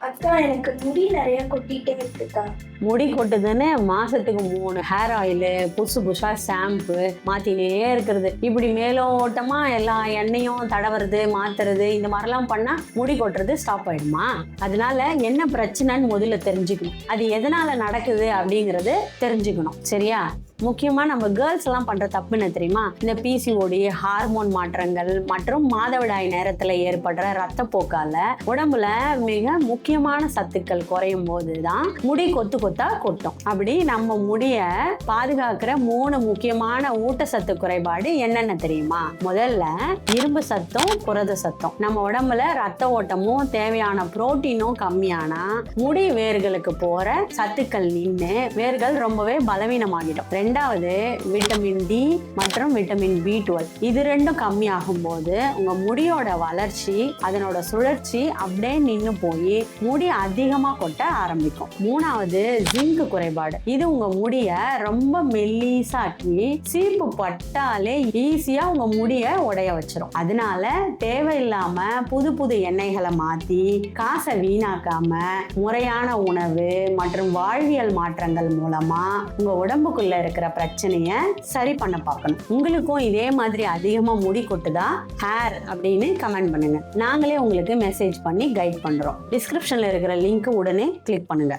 அக்கா எனக்கு முடி நிறைய கொட்டிட்டே இருக்குக்கா. முடி கொட்டுதுன்னு மாசத்துக்கு 3 ஹேர் ஆயிலு, புதுசா ஷாம்பு மாத்தினே இருக்கிறது. இப்படி மேலோட்டமா எல்லா எண்ணெயும் தடவுறது, மாத்துறது, இந்த மாதிரிலாம் பண்ணா முடி கொட்டுறது ஸ்டாப் ஆயிடுமா? அதனால என்ன பிரச்சனைன்னு முதல்ல தெரிஞ்சுக்கணும். அது எதனால நடக்குது அப்படிங்கறது தெரிஞ்சுக்கணும். சரியா? முக்கியமா நம்ம கேர்ள்ஸ் எல்லாம் பண்ற தப்பு என்ன தெரியுமா? இந்த பிசிஓடி, ஹார்மோன் மாற்றங்கள் மற்றும் மாதவிடாய் நேரத்துல ஏற்படுற ரத்தப்போக்கால உடம்புல மிக முக்கியமான சத்துக்கள் குறையும் போதுதான் முடி கொத்தா கொட்டும். அப்படி நம்ம முடிய பாதுகாக்கிற 3 முக்கியமான ஊட்டச்சத்து குறைபாடு என்னென்ன தெரியுமா? முதல்ல இரும்பு சத்தும் புரத சத்தும். நம்ம உடம்புல ரத்த ஓட்டமும் தேவையான புரோட்டீனும் கம்மியானா முடி வேர்களுக்கு போற சத்துக்கள் நின்று வேர்கள் ரொம்பவே பலவீனமாகிடும். ரெண்டாவது விட்டமின் டி மற்றும் விட்டமின் B12. இது ரெண்டும் கம்மியாகும் போது உங்க முடியோட வளர்ச்சி, அதனோட சுழற்சி அப்படியே நின்று போய் முடி அதிகமா கொட்ட ஆரம்பிக்கும். மூணாவது ஜிங்க் குறைபாடு. இது உங்க முடிய ரொம்ப மெல்லிசாக்கி சீப்பு பட்டாலே ஈஸியா உங்க முடிய உடைய வச்சிரும். அதனால தேவையில்லாம புது எண்ணெய்களை மாத்தி காசை வீணாக்காம முறையான உணவு மற்றும் வாழ்வியல் மாற்றங்கள் மூலமா உங்க உடம்புக்குள்ள இருக்கிற பிரச்சனைய சரி பண்ண பார்க்கணும். உங்களுக்கும் இதே மாதிரி அதிகமா முடி கொட்டுதா ஹேர் அப்படின்னு கமெண்ட் பண்ணுங்க. நாங்களே உங்களுக்கு மெசேஜ் பண்ணி கைட் பண்றோம். டிஸ்கிரிப்ஷன்ல இருக்கிற லிங்க் உடனே கிளிக் பண்ணுங்க.